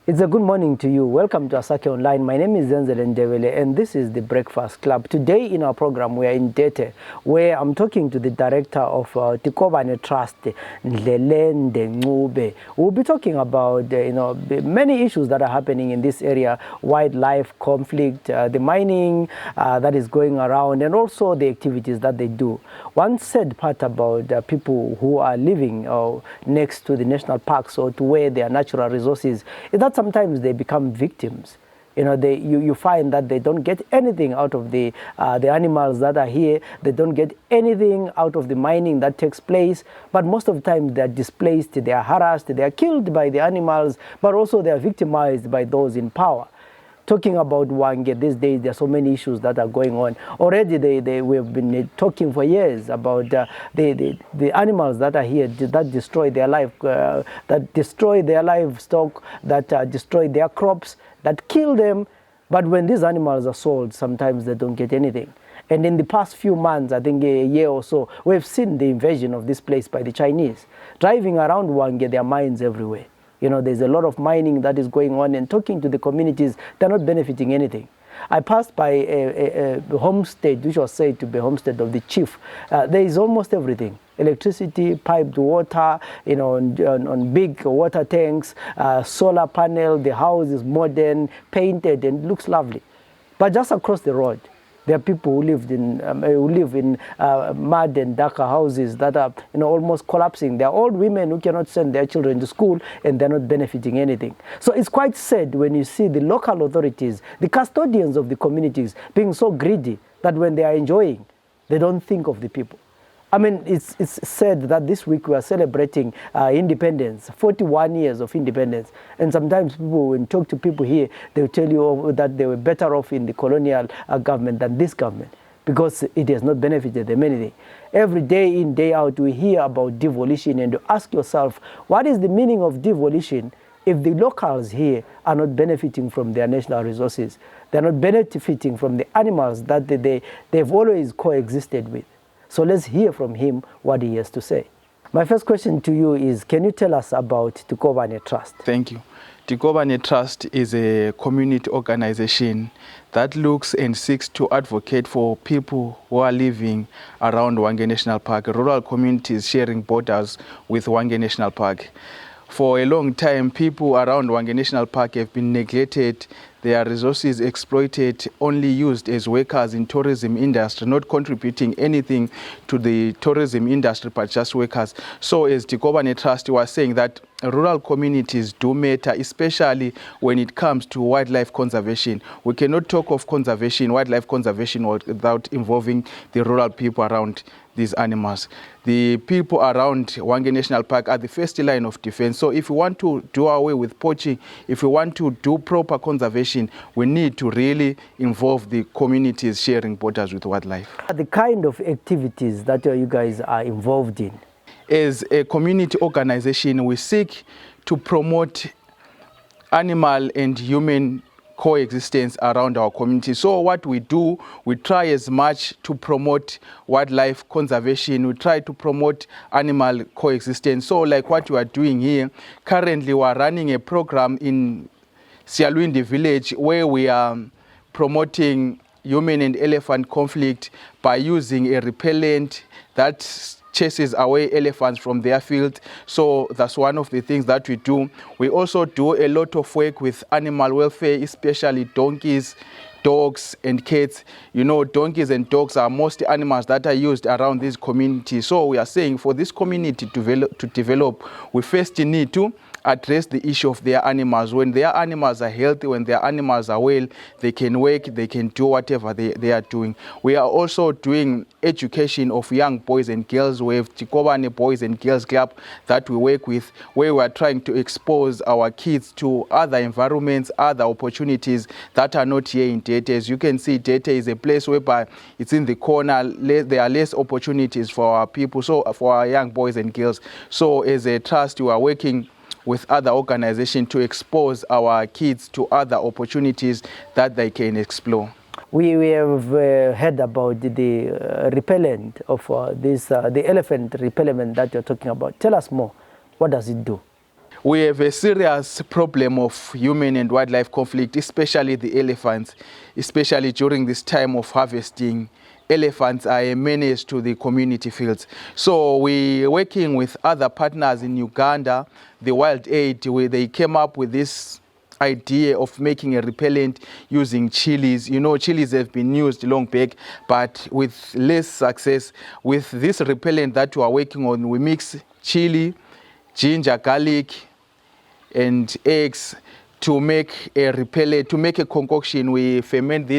It's a good morning to you. Welcome to Asake Online. My name is Zenzele Ndebele and this is the Breakfast Club. Today in our program we are in Dete, where I'm talking to the director of Tikobane Trust, Ndlelende Ncube. We'll be talking about many issues that are happening in this area: wildlife conflict, the mining that is going around, and also the activities that they do. One sad part about people who are living next to the national parks or to where there are natural resources is that sometimes they become victims. You find that they don't get anything out of the animals that are here. They don't get anything out of the mining that takes place. But most of the time they're displaced, they are harassed, they are killed by the animals, but also they are victimized by those in power. Talking about Wange these days, there are so many issues that are going on. Already we have been talking for years about the animals that are here that destroy their life, that destroy their livestock, that destroy their crops, that kill them. But when these animals are sold, sometimes they don't get anything. And in the past few months, I think a year or so, we've seen the invasion of this place by the Chinese. Driving around Wange, there are mines everywhere. There's a lot of mining that is going on, and talking to the communities, they're not benefiting anything. I passed by a homestead, which was said to be a homestead of the chief. There is almost everything: electricity, piped water, on big water tanks, solar panel. The house is modern, painted, and looks lovely. But just across the road, there are people who live in mud and darker houses that are almost collapsing. There are old women who cannot send their children to school, and they're not benefiting anything. So it's quite sad when you see the local authorities, the custodians of the communities, being so greedy that when they are enjoying, they don't think of the people. I mean, it's said that this week we are celebrating independence, 41 years of independence. And sometimes people, when you talk to people here, they'll tell you that they were better off in the colonial government than this government, because it has not benefited them anything. Every day in, day out, we hear about devolution, and you ask yourself, what is the meaning of devolution if the locals here are not benefiting from their national resources? They're not benefiting from the animals that they've always coexisted with. So let's hear from him what he has to say. My first question to you is, can you tell us about Tikobane Trust? Thank you. Tikobane Trust is a community organization that looks and seeks to advocate for people who are living around Wange National Park, rural communities sharing borders with Wange National Park. For a long time, people around Wange National Park have been neglected, their resources exploited, only used as workers in tourism industry, not contributing anything to the tourism industry, but just workers. So as Tikobane Trust was saying that rural communities do matter, especially when it comes to wildlife conservation. We cannot talk of conservation, wildlife conservation, without involving the rural people around these animals. The people around Wange National Park are the first line of defense. So if we want to do away with poaching, if we want to do proper conservation, we need to really involve the communities sharing borders with wildlife. The kind of activities that you guys are involved in? As a community organization, we seek to promote animal and human coexistence around our community. So what we do, we try as much to promote wildlife conservation. We try to promote animal coexistence. So like what we are doing here, currently we are running a program in Sialwindi village where we are promoting human and elephant conflict by using a repellent that chases away elephants from their field. So that's one of the things that we do. We also do a lot of work with animal welfare, especially donkeys, dogs and cats. Donkeys and dogs are most animals that are used around this community. So we are saying for this community to develop, we first need to address the issue of their animals. When their animals are healthy, when their animals are well, they can work, they can do whatever they are doing. We are also doing education of young boys and girls. We have Tikobane Boys and Girls Club that we work with, where we are trying to expose our kids to other environments, other opportunities that are not here in Dete. As you can see, Dete is a place whereby it's in the corner. There are less opportunities for our people, so for our young boys and girls. So as a trust, we are working with other organizations to expose our kids to other opportunities that they can explore. We have heard about the repellent of the elephant repellent that you're talking about. Tell us more. What does it do? we have a serious problem of human and wildlife conflict, especially the elephants, especially during this time of harvesting. Elephants are a menace to the community fields. So we're working with other partners in Uganda, the Wild Aid, where they came up with this idea of making a repellent using chilies. You know, chilies have been used long back, but with less success. With this repellent that we are working on, we mix chili, ginger, garlic, and eggs to make a repellent, to make a concoction. We ferment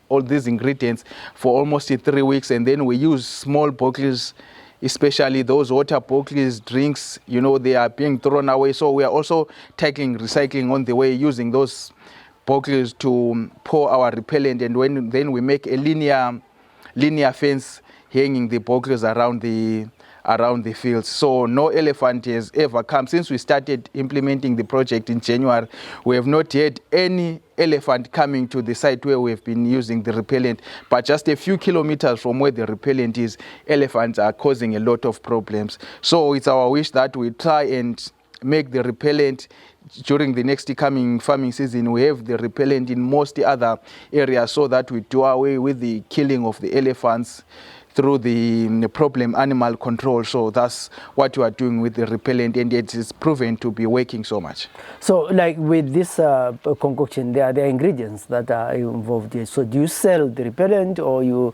all these ingredients for almost 3 weeks, and then we use small bottles, especially those water bottles, drinks, you know, they are being thrown away. So we are also tackling recycling on the way, using those bottles to pour our repellent, and then we make a linear fence hanging the bottles around the fields. So no elephant has ever come. Since we started implementing the project in January, we have not had any elephant coming to the site where we have been using the repellent, but just a few kilometers from where the repellent is, elephants are causing a lot of problems. So it's our wish that we try and make the repellent during the next coming farming season. We have the repellent in most other areas, so that we do away with the killing of the elephants through the problem animal control. So that's what we are doing with the repellent, and it is proven to be working so much. So like with this concoction, there are ingredients that are involved here. So do you sell the repellent, or you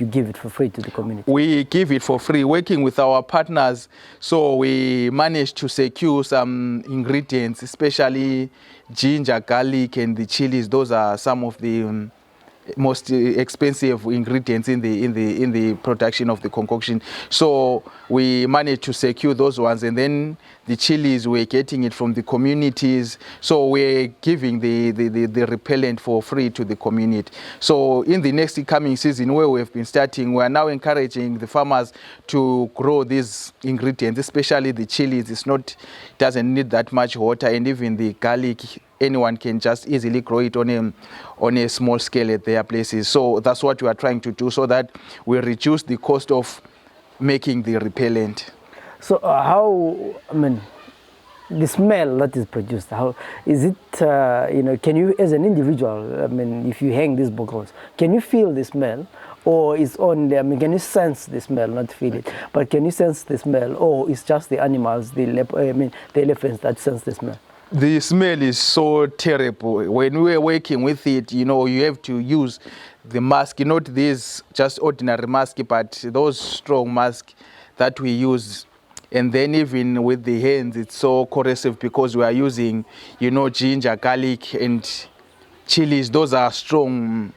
give it for free to the community? We give it for free, working with our partners. So we managed to secure some ingredients, especially ginger, garlic, and the chilies. Those are some of the most expensive ingredients in the production of the concoction. So we managed to secure those ones, and then the chilies, we're getting it from the communities. So we're giving the repellent for free to the community. So in the next coming season, where we've been starting, we are now encouraging the farmers to grow these ingredients, especially the chilies. It doesn't need that much water, and even the garlic, anyone can just easily grow it on a small scale at their places. So that's what we are trying to do, so that we reduce the cost of making the repellent. So the smell that is produced, how is it, can you, as an individual, if you hang these bottles, can you feel the smell? Or is only, can you sense the smell, not feel it, but can you sense the smell? Or it's just the animals, the elephants that sense the smell? The smell is so terrible. When we are working with it, you have to use the mask, not these just ordinary mask, but those strong masks that we use. And then even with the hands, it's so corrosive, because we are using, ginger, garlic, and chilies. Those are strong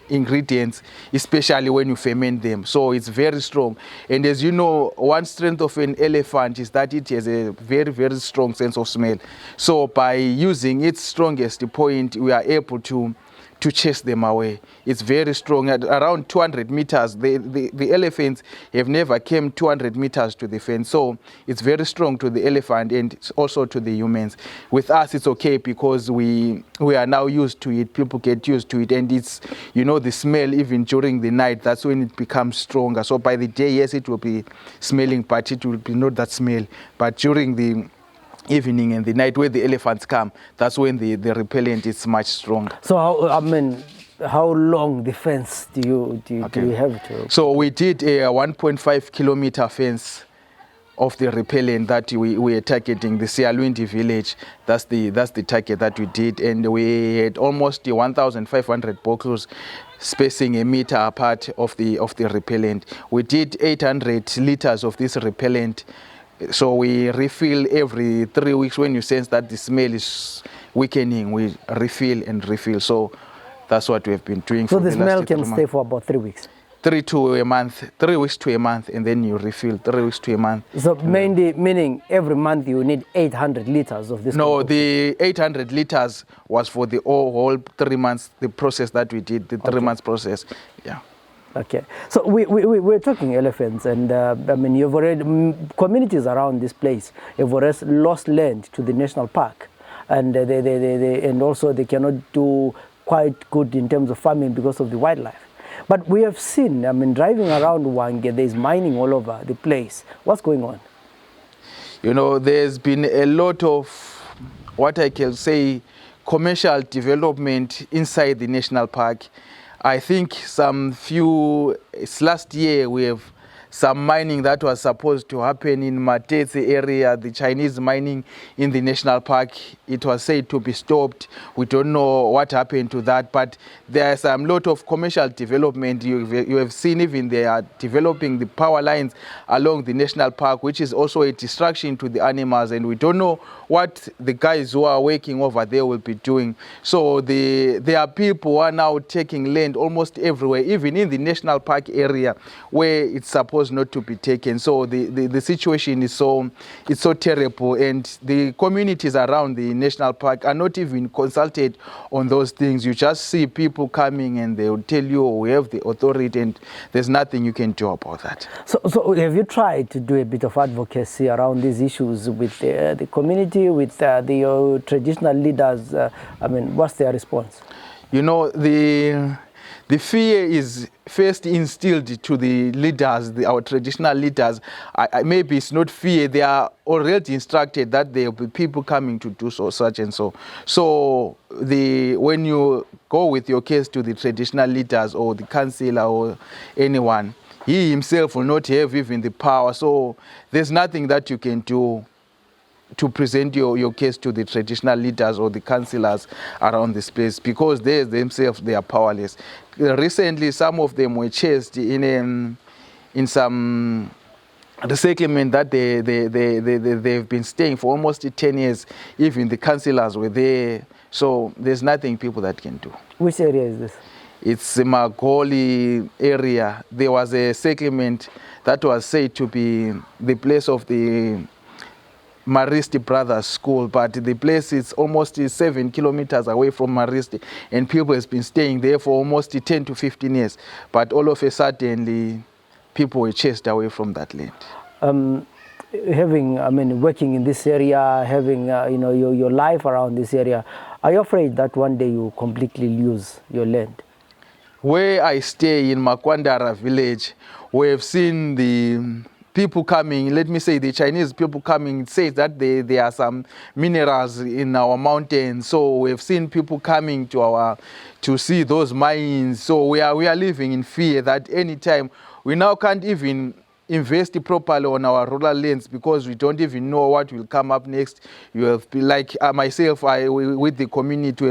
ingredients, especially when you ferment them. So it's very strong. And as you know, one strength of an elephant is that it has a very, very strong sense of smell. So by using its strongest point, we are able to chase them away. It's very strong. At around 200 meters, the elephants have never came 200 meters to the fence. So it's very strong to the elephant, and also to the humans. With us, it's okay, because we are now used to it. People get used to it, and it's, the smell even during the night, that's when it becomes stronger. So by the day, yes, it will be smelling, but it will be not that smell. But during the evening and the night, where the elephants come, that's when the repellent is much stronger. So how long the fence do you have to? So we did a 1.5 kilometer fence of the repellent that we are targeting, the Sialwindi village. That's the target that we did, and we had almost 1,500 bottles spacing a meter apart of the repellent. We did 800 liters of this repellent. So we refill every 3 weeks. When you sense that the smell is weakening, we refill and refill. So that's what we have been doing. So the smell can stay for about 3 weeks? 3 to a month, 3 weeks to a month, and then you refill 3 weeks to a month. So mainly, meaning every month you need 800 liters of this? No, the 800 liters was for the whole 3 months, the process that we did, the 3 months process. Yeah. Okay, so we're talking elephants, and you've already, communities around this place have already lost land to the national park, and and also they cannot do quite good in terms of farming because of the wildlife. But we have seen, driving around Wange, there's mining all over the place. What's going on? You know, there's been a lot of what I can say commercial development inside the national park. I think last year we have some mining that was supposed to happen in Matete area, the Chinese mining in the national park. It was said to be stopped. We don't know what happened to that, but there's some lot of commercial development. You have seen even they are developing the power lines along the national park, which is also a distraction to the animals, and we don't know what the guys who are working over there will be doing. So there are people who are now taking land almost everywhere, even in the national park area where it's supposed not to be taken. So the situation is so terrible, and the communities around the national park are not even consulted on those things. You just see people coming and they will tell you, we have the authority, and there's nothing you can do about that. So have you tried to do a bit of advocacy around these issues with the community, with the traditional leaders? I mean, what's their response? You know, the fear is first instilled to the leaders, our traditional leaders. Maybe it's not fear, they are already instructed that there will be people coming to do so, such and so. So when you go with your case to the traditional leaders or the councillor or anyone, he himself will not have even the power. So there's nothing that you can do to present your case to the traditional leaders or the councillors around this place, because they themselves, they are powerless. Recently, some of them were chased in some resettlement that they've been staying for almost 10 years. Even the councillors were there. So there's nothing people that can do. Which area is this? It's the Magoli area. There was a settlement that was said to be the place of the Maristi Brothers School, but the place is almost 7 kilometers away from Maristi, and people has been staying there for almost 10 to 15 years. But all of a sudden, people were chased away from that land. Working in this area, having your life around this area, are you afraid that one day you completely lose your land? Where I stay in Makwandara village, we have seen the people coming, let me say the Chinese people coming, say that there are some minerals in our mountains. So we've seen people coming to see those mines. So we are living in fear that anytime we now can't even invest properly on our rural lands, because we don't even know what will come up next. You have, like myself, with the community, we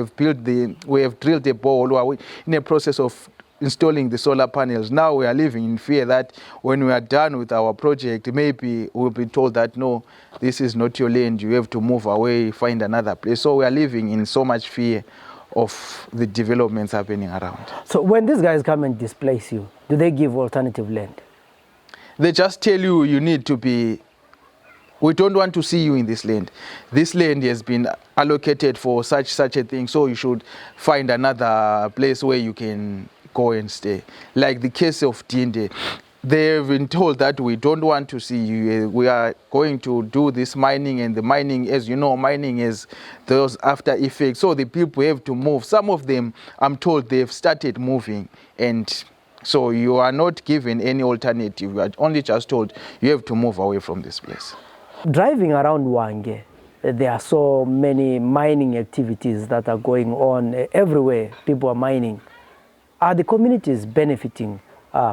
have drilled a borehole. We are in a process of installing the solar panels. Now we are living in fear that when we are done with our project, maybe we'll be told that no, this is not your land, you have to move away, find another place. So we are living in so much fear of the developments happening around. So when these guys come and displace you, do they give alternative land? They just tell you, you need to be, we don't want to see you in this land. This land has been allocated for such a thing, so you should find another place where you can go and stay. Like the case of Dete, they've been told that we don't want to see you. We are going to do this mining, and the mining, as you know, mining is those after effects. So the people have to move. Some of them, I'm told, they've started moving, and so you are not given any alternative. You are only just told you have to move away from this place. Driving around Hwange, there are so many mining activities that are going on everywhere. People are mining. Are the communities benefiting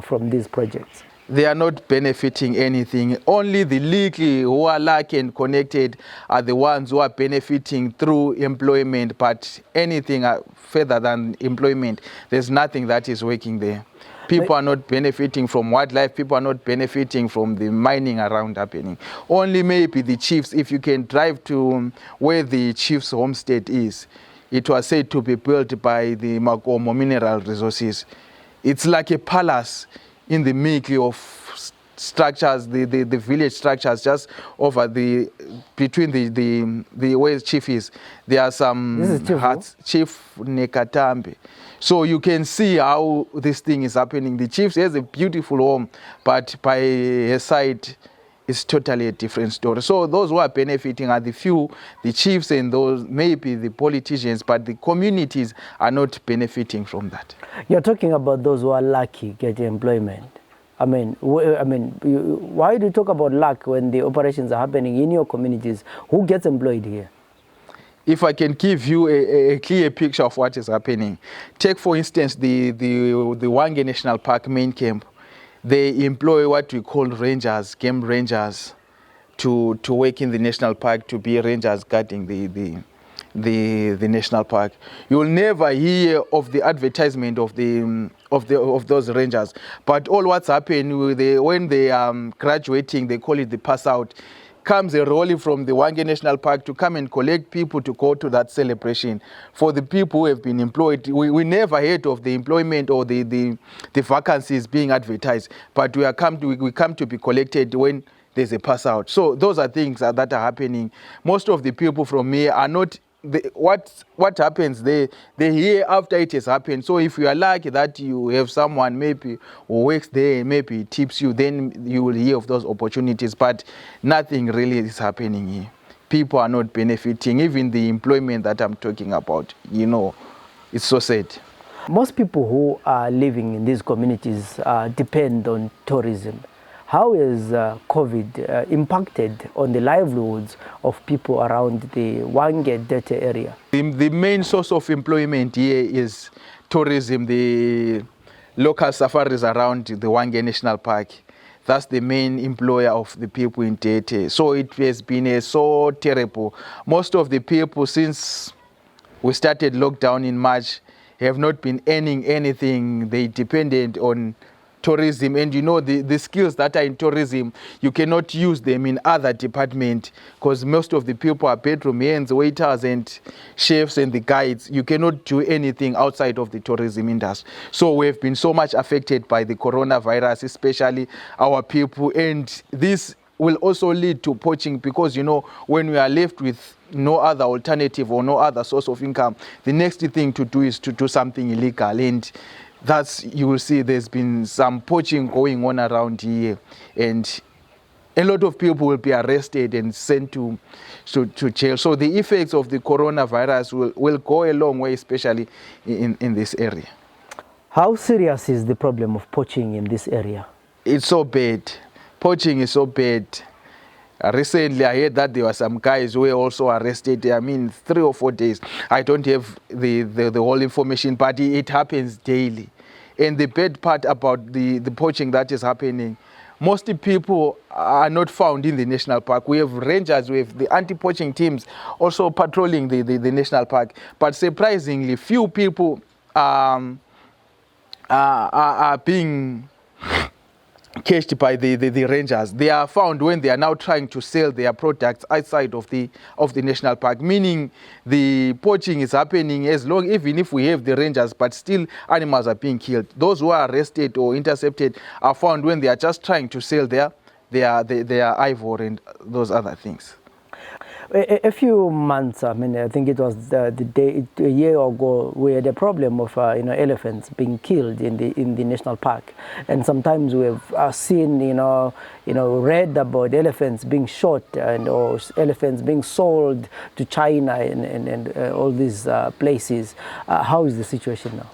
from these projects? They are not benefiting anything. Only the leaky who are lucky and connected are the ones who are benefiting through employment, but anything further than employment, there's nothing that is working there. People are not benefiting from wildlife. People are not benefiting from the mining around happening. Only maybe the chiefs, if you can drive to where the chief's homestead is, it was said to be built by the Makomo Mineral Resources. It's like a palace in the middle of structures, the village structures, just over between the where chief is. There are some huts, Chief Nekatambe. So you can see how this thing is happening. The chief has a beautiful home, but by his side, it's totally a different story. So those who are benefiting are the few, the chiefs and those maybe the politicians, but the communities are not benefiting from that. You're talking about those who are lucky getting employment. I mean, why do you talk about luck when the operations are happening in your communities? Who gets employed here? If I can give you a clear picture of what is happening, take for instance the Hwange National Park main camp. They employ what we call rangers, game rangers, to work in the national park, to be rangers guarding the national park. You'll never hear of the advertisement of those rangers. But all what's happened when they are graduating, they call it the pass out. Comes a role from the Hwange National Park to come and collect people to go to that celebration. For the people who have been employed, we never heard of the employment or the vacancies being advertised, but we come to be collected when there's a pass out. So those are things that are happening. Most of the people from here are not. What happens, they hear after it has happened. So if you are lucky that you have someone maybe who works there, maybe tips you, then you will hear of those opportunities. But nothing really is happening here. People are not benefiting. Even the employment that I'm talking about, it's so sad. Most people who are living in these communities depend on tourism. How has COVID impacted on the livelihoods of people around the Hwange Dete area? The main source of employment here is tourism, the local safaris around the Hwange National Park. That's the main employer of the people in Dete. So it has been so terrible. Most of the people, since we started lockdown in March, have not been earning anything. They depended on tourism, and the skills that are in tourism, you cannot use them in other departments, because most of the people are bedroom hands, waiters and chefs and the guides. You cannot do anything outside of the tourism industry. So we have been so much affected by the coronavirus, especially our people, and this will also lead to poaching, because when we are left with no other alternative or no other source of income, the next thing to do is to do something illegal, and you will see there's been some poaching going on around here, and a lot of people will be arrested and sent to jail. So the effects of the coronavirus will go a long way, especially in this area. How serious is the problem of poaching in this area? It's so bad. Poaching is so bad. Recently, I heard that there were some guys who were also arrested. 3 or 4 days. I don't have the whole information, but it happens daily. And the bad part about the poaching that is happening, most people are not found in the national park. We have rangers, we have the anti-poaching teams also patrolling the national park. But surprisingly, few people are being catched by the rangers. They are found when they are now trying to sell their products outside of the national park, meaning the poaching is happening even if we have the rangers, but still animals are being killed. Those who are arrested or intercepted are found when they are just trying to sell their ivory and those other things. A few months, I think it was a year ago, we had a problem of elephants being killed in the national park, and sometimes we have seen read about elephants being shot or elephants being sold to China and all these places. How is the situation now?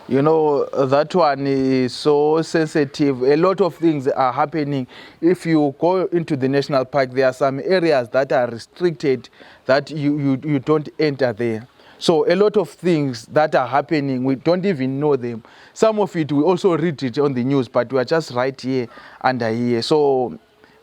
That one is so sensitive. A lot of things are happening. If you go into the national park, there are some areas that are restricted, that you don't enter there. So a lot of things that are happening, we don't even know them. Some of it, we also read it on the news, but we are just right here, under here. So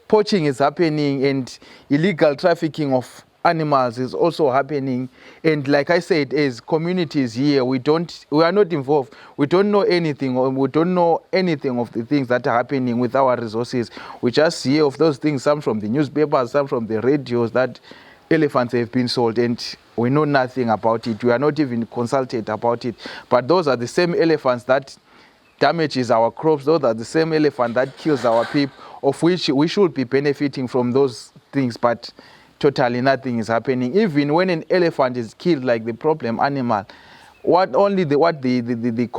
poaching is happening, and illegal trafficking of animals is also happening. And like I said, as communities here, we are not involved. We don't know anything, or we don't know anything of the things that are happening with our resources. We just hear of those things, some from the newspapers, some from the radios, that elephants have been sold, and we know nothing about it. We are not even consulted about it. But those are the same elephants that damages our crops. Those are the same elephant that kills our people, of which we should be benefiting from those things, but totally nothing is happening. Even when an elephant is killed, like the problem animal, what the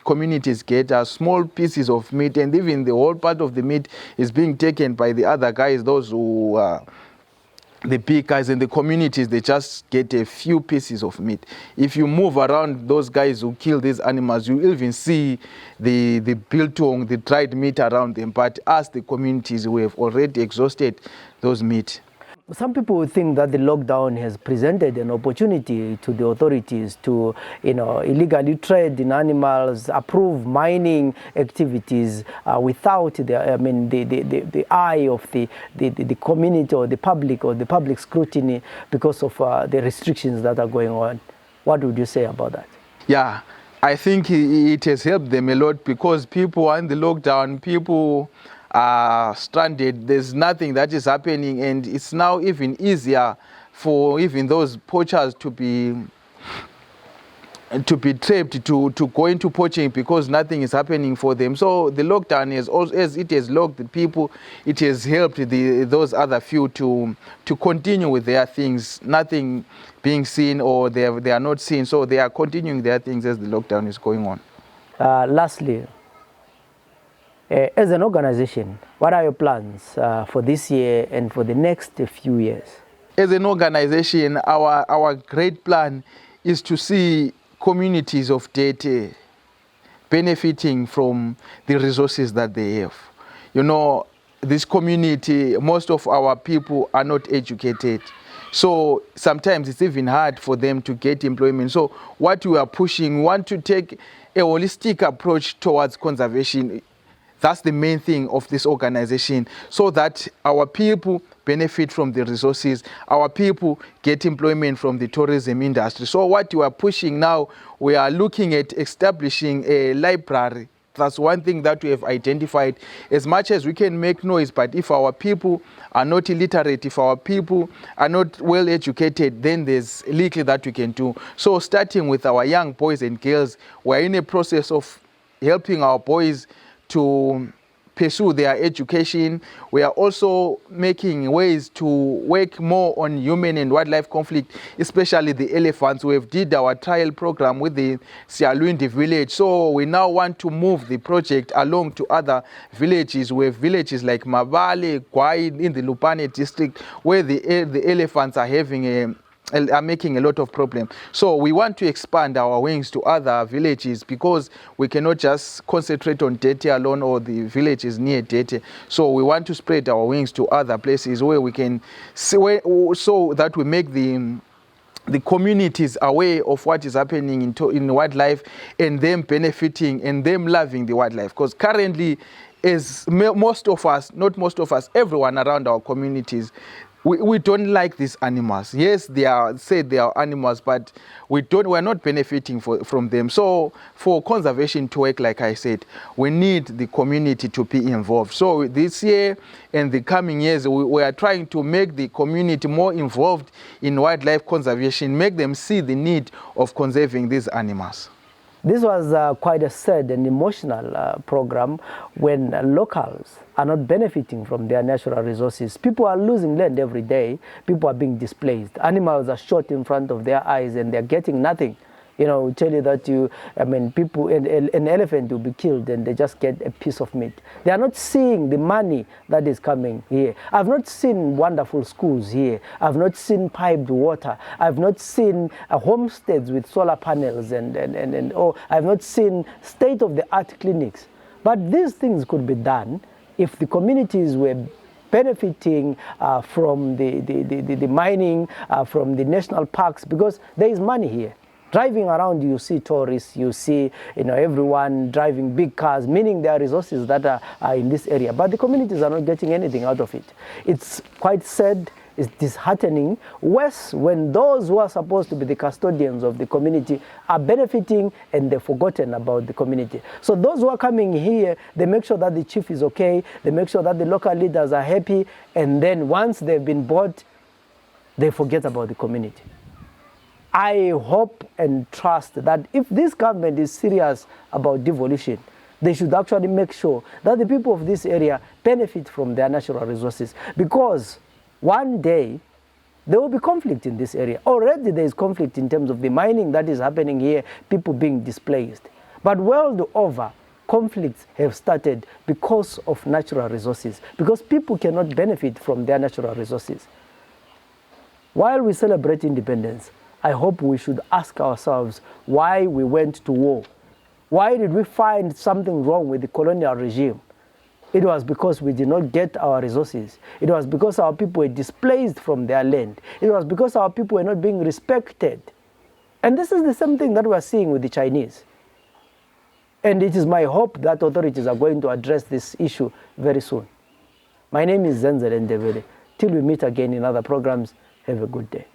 communities get are small pieces of meat, and even the whole part of the meat is being taken by the other guys, those who the big guys in the communities, they just get a few pieces of meat. If you move around those guys who kill these animals, you even see the biltong, the dried meat around them. But us, the communities, we have already exhausted those meat. Some people think that the lockdown has presented an opportunity to the authorities to, illegally trade in animals, approve mining activities without the eye of the community or the public scrutiny because of the restrictions that are going on. What would you say about that? Yeah, I think it has helped them a lot because people are in the lockdown, people are stranded, there's nothing that is happening, and it's now even easier for even those poachers to be trapped to go into poaching because nothing is happening for them. So the lockdown has also, as it has locked the people, it has helped those other few to continue with their things, nothing being seen or they are not seen, so they are continuing their things as the lockdown is going on. Lastly, as an organization, what are your plans for this year and for the next few years? As an organization, our great plan is to see communities of Dete benefiting from the resources that they have. This community, most of our people are not educated. So sometimes it's even hard for them to get employment. So what we are pushing, we want to take a holistic approach towards conservation. That's the main thing of this organization, so that our people benefit from the resources, our people get employment from the tourism industry. So what we are pushing now, we are looking at establishing a library. That's one thing that we have identified. As much as we can make noise, but if our people are not illiterate, if our people are not well educated, then there's little that we can do. So starting with our young boys and girls, we're in a process of helping our boys to pursue their education. We are also making ways to work more on human and wildlife conflict, especially the elephants. We have did our trial program with the Sialwindi village. So we now want to move the project along to other villages. We have villages like Mabale, Kwai in the Lupane district, where the elephants are making a lot of problems. So we want to expand our wings to other villages because we cannot just concentrate on Dete alone or the villages near Dete. So we want to spread our wings to other places where we can see, so that we make the communities aware of what is happening in wildlife, and them benefiting and them loving the wildlife. Because currently, as most of us, not most of us, everyone around our communities, we don't like these animals. Yes, they are animals, but we're not benefiting from them. So for conservation to work, like I said, we need the community to be involved. So this year and the coming years, we are trying to make the community more involved in wildlife conservation, make them see the need of conserving these animals. This was quite a sad and emotional program when locals are not benefiting from their natural resources. People are losing land every day. People are being displaced. Animals are shot in front of their eyes and they're getting nothing. We tell you that people, an elephant will be killed and they just get a piece of meat. They are not seeing the money that is coming here. I've not seen wonderful schools here. I've not seen piped water. I've not seen homesteads with solar panels I've not seen state-of-the-art clinics. But these things could be done if the communities were benefiting from the mining, from the national parks, because there is money here. Driving around, you see tourists, you see everyone driving big cars, meaning there are resources that are in this area. But the communities are not getting anything out of it. It's quite sad, it's disheartening. Worse, when those who are supposed to be the custodians of the community are benefiting and they've forgotten about the community. So those who are coming here, they make sure that the chief is okay, they make sure that the local leaders are happy, and then once they've been bought, they forget about the community. I hope and trust that if this government is serious about devolution, they should actually make sure that the people of this area benefit from their natural resources, because one day there will be conflict in this area. Already there is conflict in terms of the mining that is happening here, people being displaced. But world over, conflicts have started because of natural resources, because people cannot benefit from their natural resources. While we celebrate independence, I hope we should ask ourselves why we went to war. Why did we find something wrong with the colonial regime? It was because we did not get our resources. It was because our people were displaced from their land. It was because our people were not being respected. And this is the same thing that we are seeing with the Chinese. And it is my hope that authorities are going to address this issue very soon. My name is Zenzele Ndebele. Till we meet again in other programs, have a good day.